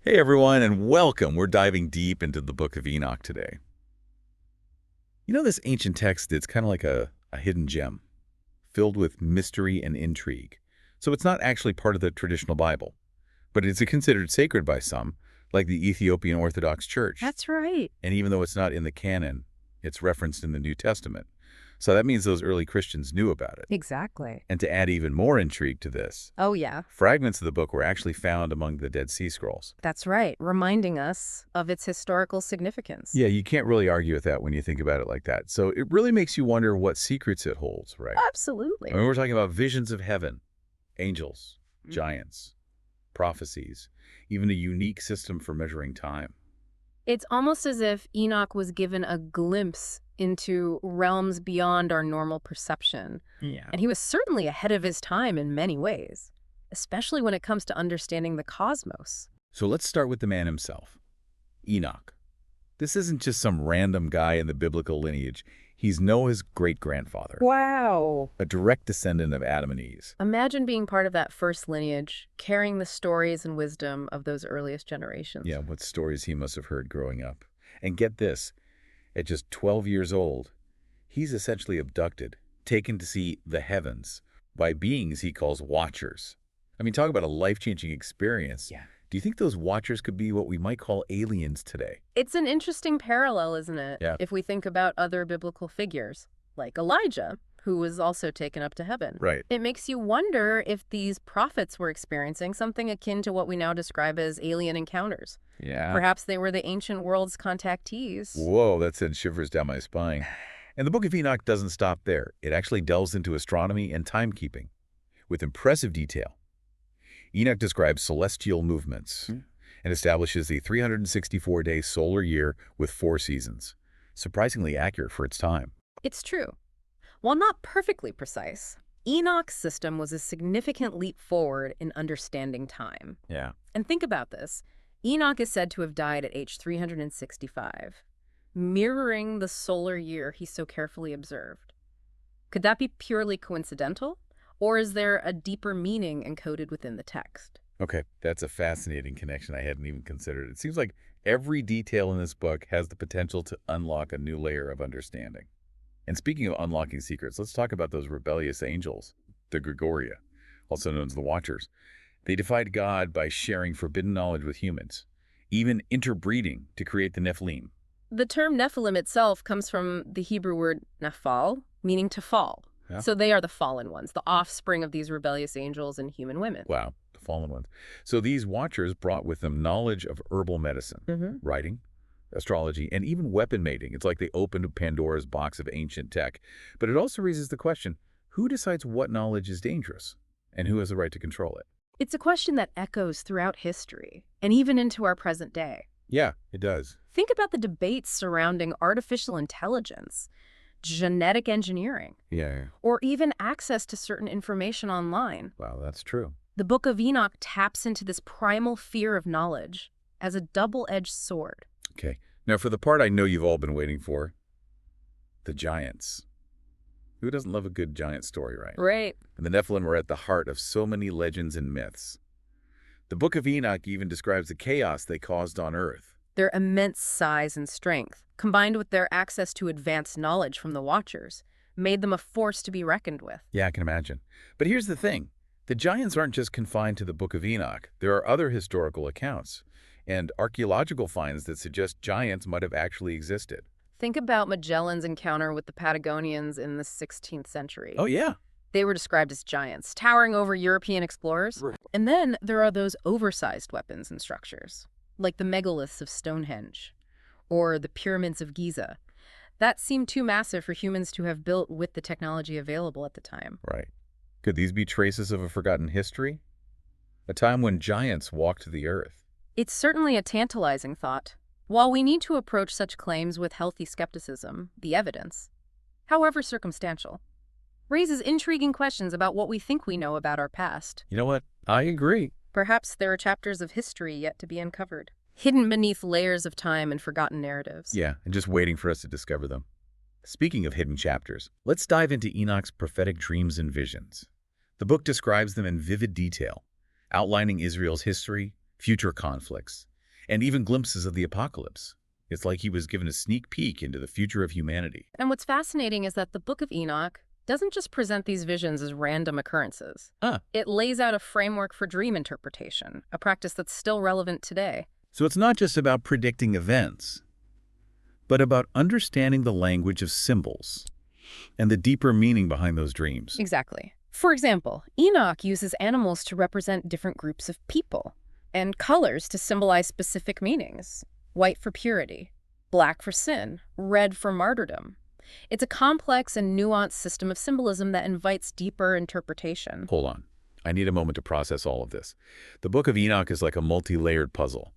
Hey everyone, and welcome. We're diving deep into the Book of Enoch today. You know, this ancient text, it's kind of like a hidden gem, filled with mystery and intrigue. So it's not actually part of the traditional Bible, but it's considered sacred by some, like the Ethiopian Orthodox Church. That's right. And even though it's not in the canon, it's referenced in the New Testament. So that means those early Christians knew about it. Exactly. And to add even more intrigue to this, Oh, yeah, fragments of the book were actually found among the Dead Sea Scrolls. that's right, reminding us of its historical significance. Yeah, you can't really argue with that when you think about it like that. So it really makes you wonder what secrets it holds, right? Absolutely. I mean, we're talking about visions of heaven, angels, Mm. giants, prophecies, even a unique system for measuring time. It's almost as if Enoch was given a glimpse into realms beyond our normal perception. Yeah. And he was certainly ahead of his time in many ways, especially when it comes to understanding the cosmos. So let's start with the man himself, Enoch. This isn't just some random guy in the biblical lineage. He's Noah's great-grandfather, Wow. a direct descendant of Adam and Eve. Imagine being part of that first lineage, carrying the stories and wisdom of those earliest generations. Yeah, what stories he must have heard growing up. And get this, at just 12 years old, he's essentially abducted, taken to see the heavens by beings he calls watchers. I mean, talk about a life-changing experience. Yeah. Do you think those watchers could be what we might call aliens today? It's an interesting parallel, isn't it? Yeah. If we think about other biblical figures, like Elijah, who was also taken up to heaven. Right. It makes you wonder if these prophets were experiencing something akin to what we now describe as alien encounters. Yeah. Perhaps they were the ancient world's contactees. Whoa, that sent shivers down my spine. And the Book of Enoch doesn't stop there. It actually delves into astronomy and timekeeping with impressive detail. Enoch describes celestial movements and establishes the 364-day solar year with 4 seasons. Surprisingly accurate for its time. It's true. While not perfectly precise, Enoch's system was a significant leap forward in understanding time. Yeah. And think about this. Enoch is said to have died at age 365, mirroring the solar year he so carefully observed. Could that be purely coincidental? Or is there a deeper meaning encoded within the text? Okay, that's a fascinating connection I hadn't even considered. It seems like every detail in this book has the potential to unlock a new layer of understanding. And speaking of unlocking secrets, let's talk about those rebellious angels, the Gregoria, also known as the Watchers. They defied God by sharing forbidden knowledge with humans, even interbreeding to create the Nephilim. The term Nephilim itself comes from the Hebrew word nephal, meaning to fall. Yeah. So they are the fallen ones, the offspring of these rebellious angels and human women. Wow, the fallen ones. So these Watchers brought with them knowledge of herbal medicine, writing, astrology, and even weapon mating. It's like they opened Pandora's box of ancient tech. But it also raises the question, who decides what knowledge is dangerous and who has the right to control it? It's a question that echoes throughout history and even into our present day. Yeah, it does. Think about the debates surrounding artificial intelligence, genetic engineering, Yeah. or even access to certain information online. Wow, that's true. The Book of Enoch taps into this primal fear of knowledge as a double-edged sword. Okay. Now for the part I know you've all been waiting for, the giants. Who doesn't love a good giant story, right? Right. And the Nephilim are at the heart of so many legends and myths. The Book of Enoch even describes the chaos they caused on Earth. Their immense size and strength, combined with their access to advanced knowledge from the Watchers, made them a force to be reckoned with. Yeah, I can imagine. But here's the thing. The giants aren't just confined to the Book of Enoch. There are other historical accounts and archaeological finds that suggest giants might have actually existed. Think about Magellan's encounter with the Patagonians in the 16th century. Oh, yeah. They were described as giants, towering over European explorers. Right. And then there are those oversized weapons and structures, like the megaliths of Stonehenge or the pyramids of Giza. That seemed too massive for humans to have built with the technology available at the time. Right. Could these be traces of a forgotten history? A time when giants walked the earth? It's certainly a tantalizing thought. While we need to approach such claims with healthy skepticism, the evidence, however circumstantial, raises intriguing questions about what we think we know about our past. You know what? I agree. Perhaps there are chapters of history yet to be uncovered, hidden beneath layers of time and forgotten narratives. Yeah, and just waiting for us to discover them. Speaking of hidden chapters, let's dive into Enoch's prophetic dreams and visions. The book describes them in vivid detail, outlining Israel's history, future conflicts, and even glimpses of the apocalypse. It's like he was given a sneak peek into the future of humanity. And what's fascinating is that the Book of Enoch doesn't just present these visions as random occurrences. Ah, It lays out a framework for dream interpretation, a practice that's still relevant today. so it's not just about predicting events, but about understanding the language of symbols and the deeper meaning behind those dreams. Exactly. For example, Enoch uses animals to represent different groups of people, and colors to symbolize specific meanings. White for purity, black for sin, red for martyrdom. It's a complex and nuanced system of symbolism that invites deeper interpretation. Hold on. I need a moment to process all of this. The Book of Enoch is like a multi-layered puzzle,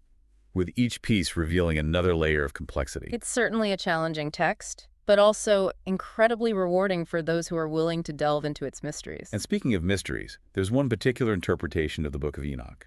with each piece revealing another layer of complexity. It's certainly a challenging text, but also incredibly rewarding for those who are willing to delve into its mysteries. And speaking of mysteries, there's one particular interpretation of the Book of Enoch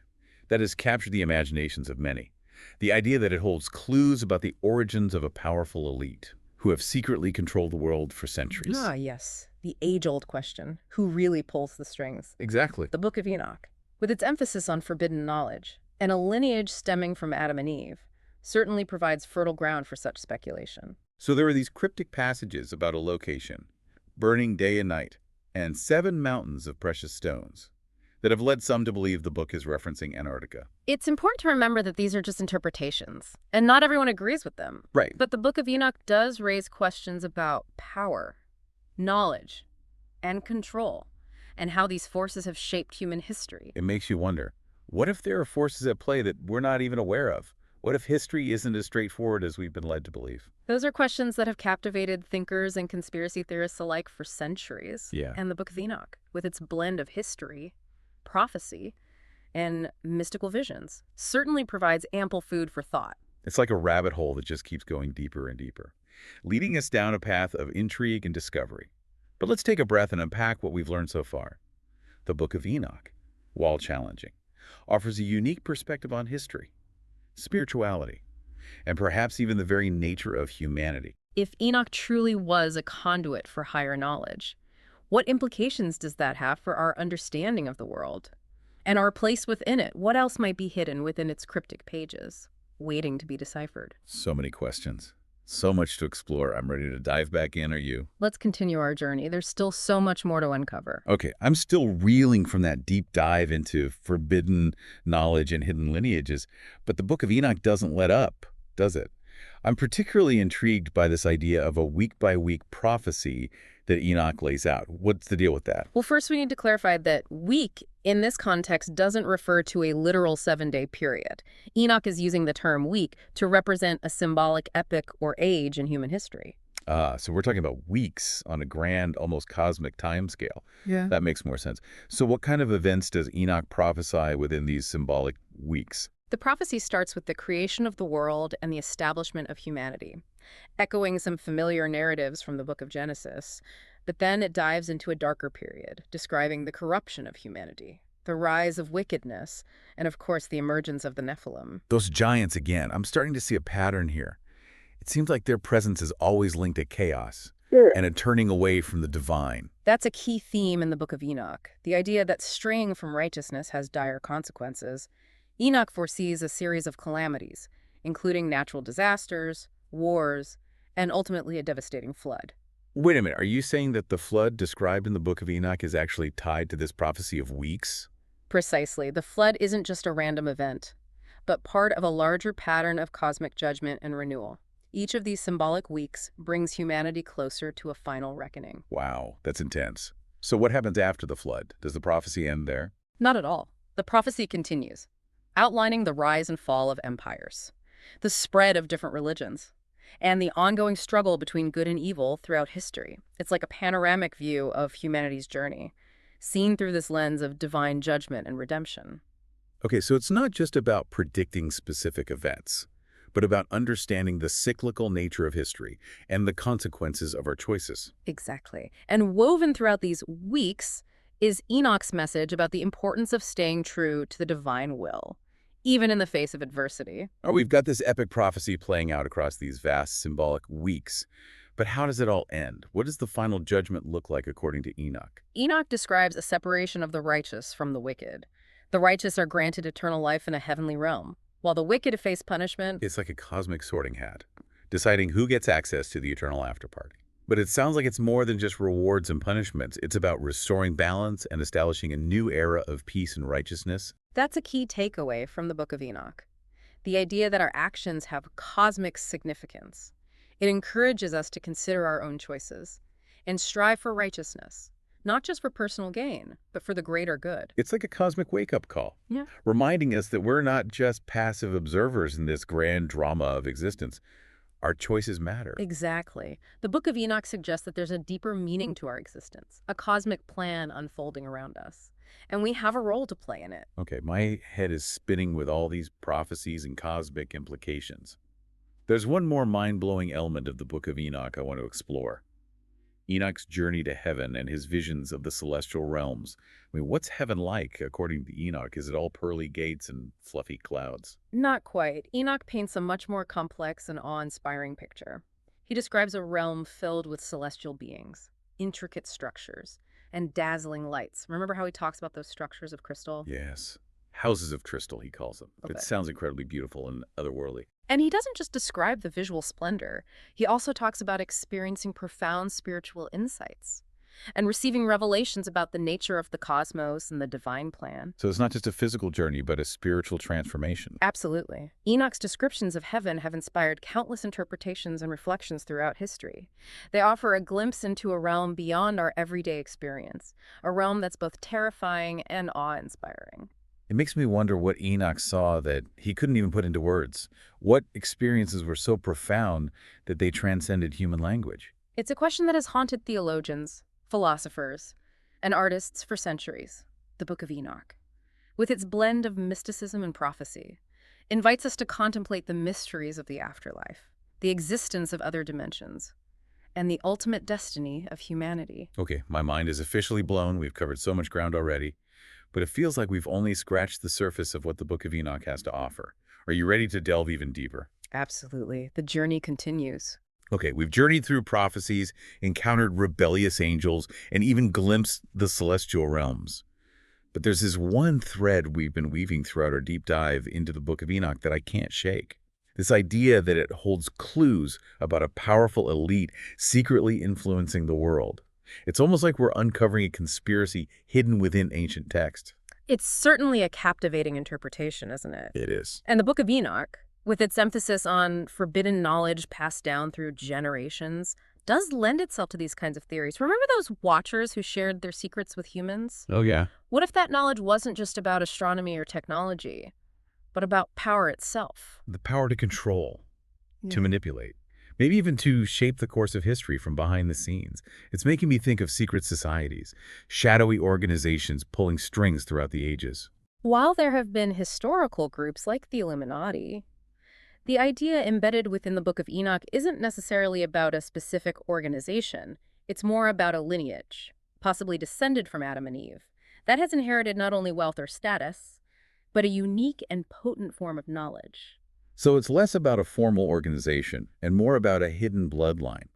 that has captured the imaginations of many. The idea that it holds clues about the origins of a powerful elite who have secretly controlled the world for centuries. Ah, yes. The age-old question, who really pulls the strings? Exactly. The Book of Enoch, with its emphasis on forbidden knowledge, and a lineage stemming from Adam and Eve, certainly provides fertile ground for such speculation. So there are these cryptic passages about a location, burning day and night, and 7 mountains of precious stones that have led some to believe the book is referencing Antarctica. It's important to remember that these are just interpretations, and not everyone agrees with them. Right. But the Book of Enoch does raise questions about power, knowledge, and control, and how these forces have shaped human history. It makes you wonder, what if there are forces at play that we're not even aware of? What if history isn't as straightforward as we've been led to believe? Those are questions that have captivated thinkers and conspiracy theorists alike for centuries. Yeah. And the Book of Enoch, with its blend of history, prophecy, and mystical visions, certainly provides ample food for thought. It's like a rabbit hole that just keeps going deeper and deeper, leading us down a path of intrigue and discovery. But let's take a breath and unpack what we've learned so far. The Book of Enoch, while challenging, offers a unique perspective on history, spirituality, and perhaps even the very nature of humanity. If Enoch truly was a conduit for higher knowledge, what implications does that have for our understanding of the world? And our place within it? What else might be hidden within its cryptic pages, waiting to be deciphered? So many questions, so much to explore. I'm ready to dive back in, are you? Let's continue our journey. There's still so much more to uncover. Okay, I'm still reeling from that deep dive into forbidden knowledge and hidden lineages, but the Book of Enoch doesn't let up, does it? I'm particularly intrigued by this idea of a week-by-week prophecy that Enoch lays out. What's the deal with that? Well, first we need to clarify that week in this context doesn't refer to a literal 7-day period. Enoch is using the term week to represent a symbolic epoch or age in human history. So we're talking about weeks on a grand, almost cosmic timescale. Yeah. That makes more sense. So what kind of events does Enoch prophesy within these symbolic weeks? The prophecy starts with the creation of the world and the establishment of humanity, echoing some familiar narratives from the Book of Genesis, but then it dives into a darker period, describing the corruption of humanity, the rise of wickedness, and of course the emergence of the Nephilim. Those giants again. I'm starting to see a pattern here. It seems like their presence is always linked to chaos and a turning away from the divine. That's a key theme in the Book of Enoch, the idea that straying from righteousness has dire consequences. Enoch foresees a series of calamities, including natural disasters, wars, and ultimately a devastating flood. Wait a minute, are you saying that the flood described in the Book of Enoch is actually tied to this prophecy of weeks? Precisely. The flood isn't just a random event, but part of a larger pattern of cosmic judgment and renewal. Each of these symbolic weeks brings humanity closer to a final reckoning. Wow, that's intense. So what happens after the flood? Does the prophecy end there? Not at all. The prophecy continues, outlining the rise and fall of empires, the spread of different religions, and the ongoing struggle between good and evil throughout history. It's like a panoramic view of humanity's journey, seen through this lens of divine judgment and redemption. Okay, so it's not just about predicting specific events, but about understanding the cyclical nature of history and the consequences of our choices. Exactly. And woven throughout these weeks is Enoch's message about the importance of staying true to the divine will, even in the face of adversity. Oh, we've got this epic prophecy playing out across these vast symbolic weeks. But how does it all end? What does the final judgment look like according to Enoch? Enoch describes a separation of the righteous from the wicked. The righteous are granted eternal life in a heavenly realm, while the wicked face punishment. It's like a cosmic sorting hat, deciding who gets access to the eternal afterparty. But it sounds like it's more than just rewards and punishments. It's about restoring balance and establishing a new era of peace and righteousness. That's a key takeaway from the Book of Enoch. The idea that our actions have cosmic significance. It encourages us to consider our own choices and strive for righteousness, not just for personal gain, but for the greater good. It's like a cosmic wake-up call, Yeah. reminding us that we're not just passive observers in this grand drama of existence. Our choices matter. Exactly. The Book of Enoch suggests that there's a deeper meaning to our existence, a cosmic plan unfolding around us, and we have a role to play in it. Okay, my head is spinning with all these prophecies and cosmic implications. There's one more mind-blowing element of the Book of Enoch I want to explore. Enoch's journey to heaven and his visions of the celestial realms. I mean, what's heaven like, according to Enoch? Is it all pearly gates and fluffy clouds? Not quite. Enoch paints a much more complex and awe-inspiring picture. He describes a realm filled with celestial beings, intricate structures, and dazzling lights. Remember how he talks about those structures of crystal? Yes. Houses of crystal, he calls them. Okay. It sounds incredibly beautiful and otherworldly. And he doesn't just describe the visual splendor. He also talks about experiencing profound spiritual insights and receiving revelations about the nature of the cosmos and the divine plan. So it's not just a physical journey, but a spiritual transformation. Absolutely. Enoch's descriptions of heaven have inspired countless interpretations and reflections throughout history. They offer a glimpse into a realm beyond our everyday experience, a realm that's both terrifying and awe-inspiring. It makes me wonder what Enoch saw that he couldn't even put into words. What experiences were so profound that they transcended human language? It's a question that has haunted theologians, philosophers, and artists for centuries. The Book of Enoch, with its blend of mysticism and prophecy, invites us to contemplate the mysteries of the afterlife, the existence of other dimensions, and the ultimate destiny of humanity. Okay, my mind is officially blown. We've covered so much ground already. But it feels like we've only scratched the surface of what the Book of Enoch has to offer. Are you ready to delve even deeper? Absolutely. The journey continues. Okay, we've journeyed through prophecies, encountered rebellious angels, and even glimpsed the celestial realms. But there's this one thread we've been weaving throughout our deep dive into the Book of Enoch that I can't shake. This idea that it holds clues about a powerful elite secretly influencing the world. It's almost like we're uncovering a conspiracy hidden within ancient text. It's certainly a captivating interpretation, isn't it? It is. And the Book of Enoch, with its emphasis on forbidden knowledge passed down through generations, does lend itself to these kinds of theories. Remember those watchers who shared their secrets with humans? Oh, yeah. What if that knowledge wasn't just about astronomy or technology, but about power itself? The power to control, to manipulate, maybe even to shape the course of history from behind the scenes. It's making me think of secret societies, shadowy organizations pulling strings throughout the ages. While there have been historical groups like the Illuminati, the idea embedded within the Book of Enoch isn't necessarily about a specific organization. It's more about a lineage, possibly descended from Adam and Eve, that has inherited not only wealth or status, but a unique and potent form of knowledge. So it's less about a formal organization and more about a hidden bloodline,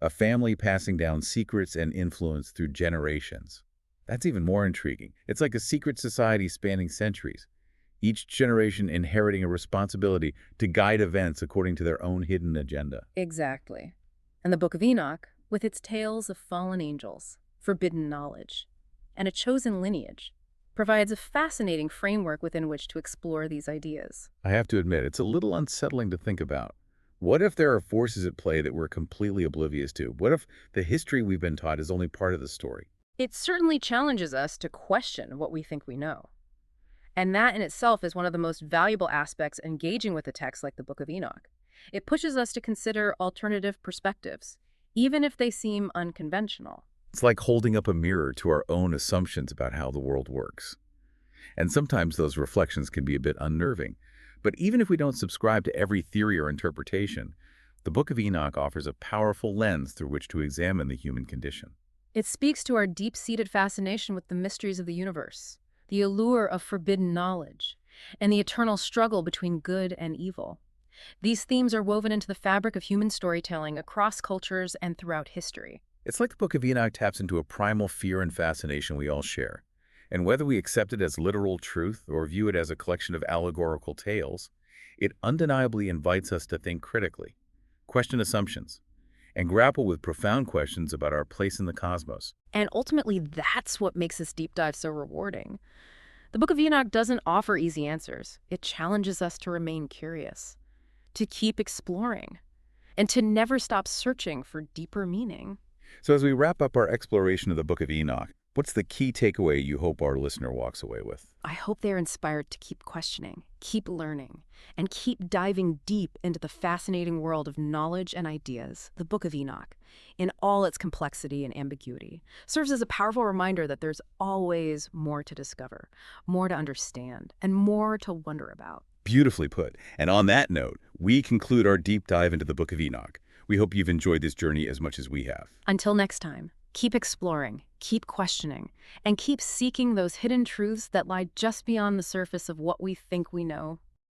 a family passing down secrets and influence through generations. That's even more intriguing. It's like a secret society spanning centuries, each generation inheriting a responsibility to guide events according to their own hidden agenda. Exactly. And the Book of Enoch, with its tales of fallen angels, forbidden knowledge, and a chosen lineage, provides a fascinating framework within which to explore these ideas. I have to admit, it's a little unsettling to think about. What if there are forces at play that we're completely oblivious to? What if the history we've been taught is only part of the story? It certainly challenges us to question what we think we know. And that in itself is one of the most valuable aspects engaging with a text like the Book of Enoch. It pushes us to consider alternative perspectives, even if they seem unconventional. It's like holding up a mirror to our own assumptions about how the world works. And sometimes those reflections can be a bit unnerving. But even if we don't subscribe to every theory or interpretation, the Book of Enoch offers a powerful lens through which to examine the human condition. It speaks to our deep-seated fascination with the mysteries of the universe, the allure of forbidden knowledge, and the eternal struggle between good and evil. These themes are woven into the fabric of human storytelling across cultures and throughout history. It's like the Book of Enoch taps into a primal fear and fascination we all share. And whether we accept it as literal truth or view it as a collection of allegorical tales, It undeniably invites us to think critically, question assumptions, and grapple with profound questions about our place in the cosmos. And ultimately, that's what makes this deep dive so rewarding. The Book of Enoch doesn't offer easy answers. It challenges us to remain curious, to keep exploring, and to never stop searching for deeper meaning. So as we wrap up our exploration of the Book of Enoch, what's the key takeaway you hope our listener walks away with? I hope they're inspired to keep questioning, keep learning, and keep diving deep into the fascinating world of knowledge and ideas. The Book of Enoch, in all its complexity and ambiguity, serves as a powerful reminder that there's always more to discover, more to understand, and more to wonder about. Beautifully put. And on that note, we conclude our deep dive into the Book of Enoch. We hope you've enjoyed this journey as much as we have. Until next time, keep exploring, keep questioning, and keep seeking those hidden truths that lie just beyond the surface of what we think we know.